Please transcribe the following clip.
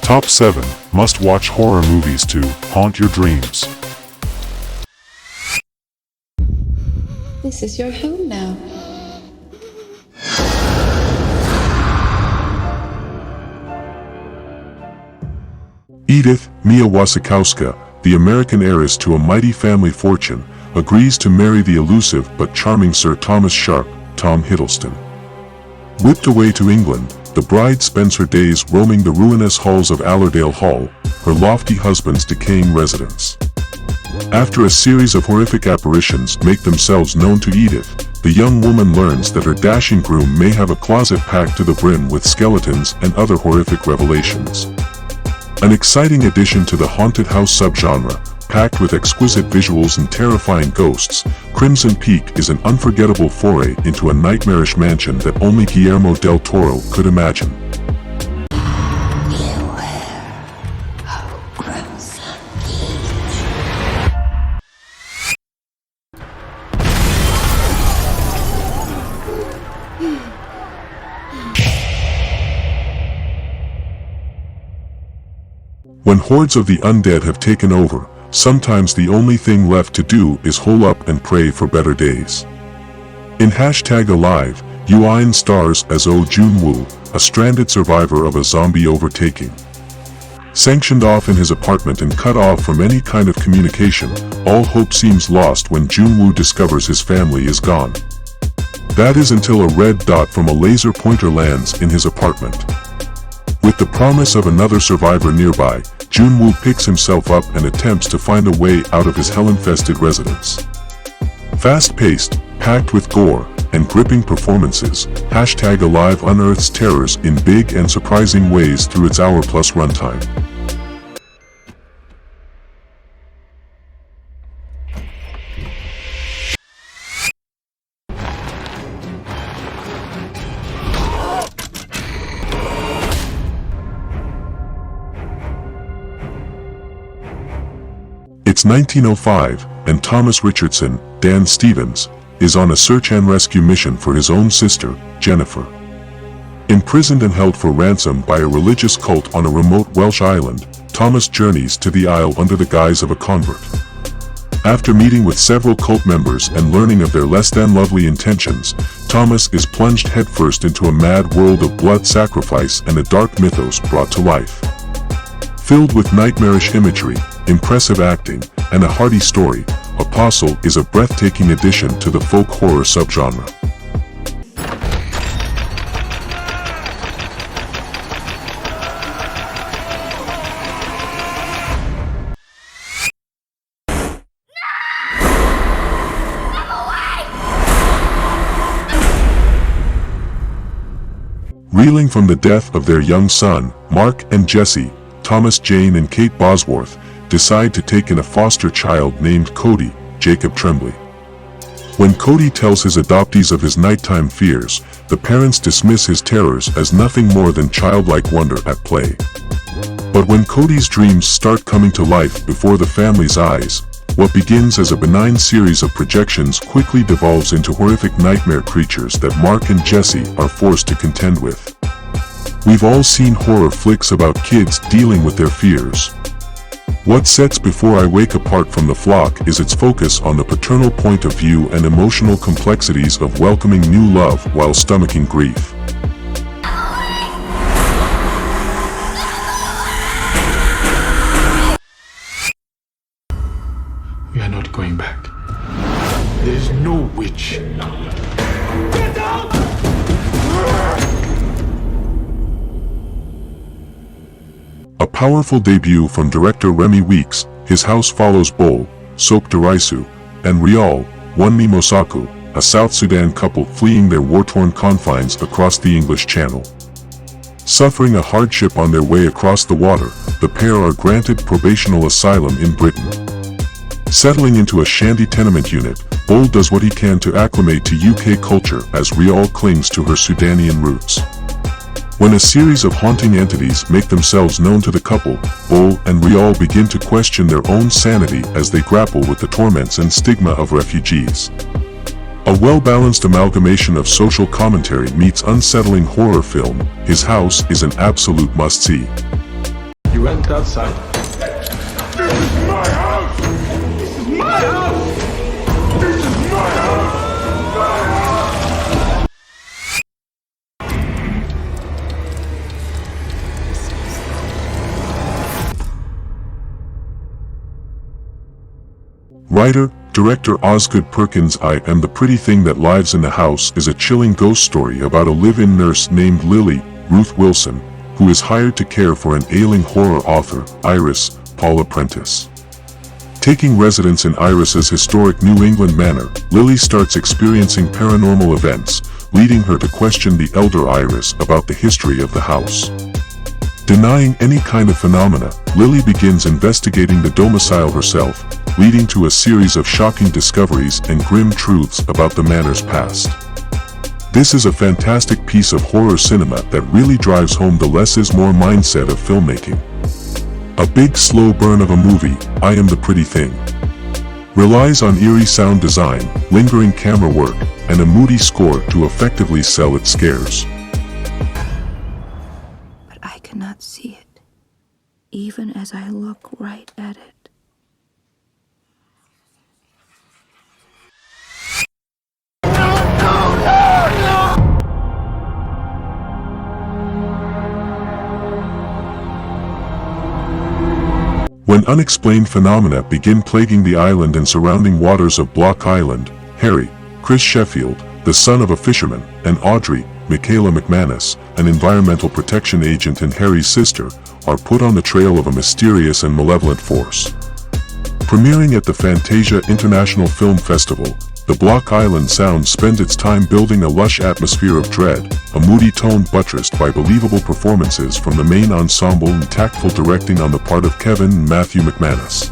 Top 7 Must-Watch Horror Movies to Haunt Your Dreams. This is your home now. Edith, Mia Wasikowska, the American heiress to a mighty family fortune, agrees to marry the elusive but charming Sir Thomas Sharp, Tom Hiddleston. Whipped away to England, the bride spends her days roaming the ruinous halls of Allerdale Hall, her lofty husband's decaying residence. After a series of horrific apparitions make themselves known to Edith, the young woman learns that her dashing groom may have a closet packed to the brim with skeletons and other horrific revelations. An exciting addition to the haunted house subgenre, packed with exquisite visuals and terrifying ghosts, Crimson Peak is an unforgettable foray into a nightmarish mansion that only Guillermo del Toro could imagine. When hordes of the undead have taken over, sometimes the only thing left to do is hole up and pray for better days. In #Alive, Yuan stars as Oh Jun-woo, a stranded survivor of a zombie overtaking. Sanctioned off in his apartment and cut off from any kind of communication, all hope seems lost when Jun-woo discovers his family is gone. That is until a red dot from a laser pointer lands in his apartment. With the promise of another survivor nearby, Jun-woo picks himself up and attempts to find a way out of his hell-infested residence. Fast-paced, packed with gore, and gripping performances, #Alive unearths terrors in big and surprising ways through its hour-plus runtime. It's 1905, and Thomas Richardson, Dan Stevens, is on a search and rescue mission for his own sister, Jennifer. Imprisoned and held for ransom by a religious cult on a remote Welsh island, Thomas journeys to the isle under the guise of a convert. After meeting with several cult members and learning of their less-than-lovely intentions, Thomas is plunged headfirst into a mad world of blood sacrifice and a dark mythos brought to life. Filled with nightmarish imagery, impressive acting, and a hearty story, Apostle is a breathtaking addition to the folk horror subgenre. Reeling from the death of their young son, Mark and Jesse, Thomas Jane and Kate Bosworth decide to take in a foster child named Cody, Jacob Tremblay. When Cody tells his adoptees of his nighttime fears, the parents dismiss his terrors as nothing more than childlike wonder at play. But when Cody's dreams start coming to life before the family's eyes, what begins as a benign series of projections quickly devolves into horrific nightmare creatures that Mark and Jesse are forced to contend with. We've all seen horror flicks about kids dealing with their fears. What sets Before I Wake apart from the flock is its focus on the paternal point of view and emotional complexities of welcoming new love while stomaching grief. We are not going back. There is no witch. Get out! A powerful debut from director Remy Weeks, his house follows Bol, Sok Darisu, and Rial, Wunmi Mosaku, a South Sudan couple fleeing their war-torn confines across the English Channel. Suffering a hardship on their way across the water, the pair are granted probational asylum in Britain. Settling into a shanty tenement unit, Bol does what he can to acclimate to UK culture as Rial clings to her Sudanian roots. When a series of haunting entities make themselves known to the couple, Bol and Rial begin to question their own sanity as they grapple with the torments and stigma of refugees. A well-balanced amalgamation of social commentary meets unsettling horror film, His House is an absolute must-see. You went outside. This is my house! This is my house! This is my house! My house! Writer, director Osgood Perkins' I Am the Pretty Thing That Lives in the House is a chilling ghost story about a live-in nurse named Lily, Ruth Wilson, who is hired to care for an ailing horror author, Iris, Paula Prentice. Taking residence in Iris's historic New England manor, Lily starts experiencing paranormal events, leading her to question the elder Iris about the history of the house. Denying any kind of phenomena, Lily begins investigating the domicile herself, leading to a series of shocking discoveries and grim truths about the manor's past. This is a fantastic piece of horror cinema that really drives home the less is more mindset of filmmaking. A big slow burn of a movie, I Am the Pretty Thing, relies on eerie sound design, lingering camera work, and a moody score to effectively sell its scares. But I cannot see it, even as I look right at it. When unexplained phenomena begin plaguing the island and surrounding waters of Block Island, Harry, Chris Sheffield, the son of a fisherman, and Audrey, Michaela McManus, an environmental protection agent and Harry's sister, are put on the trail of a mysterious and malevolent force. Premiering at the Fantasia International Film Festival, the Block Island sound spends its time building a lush atmosphere of dread, a moody tone buttressed by believable performances from the main ensemble and tactful directing on the part of Kevin and Matthew McManus.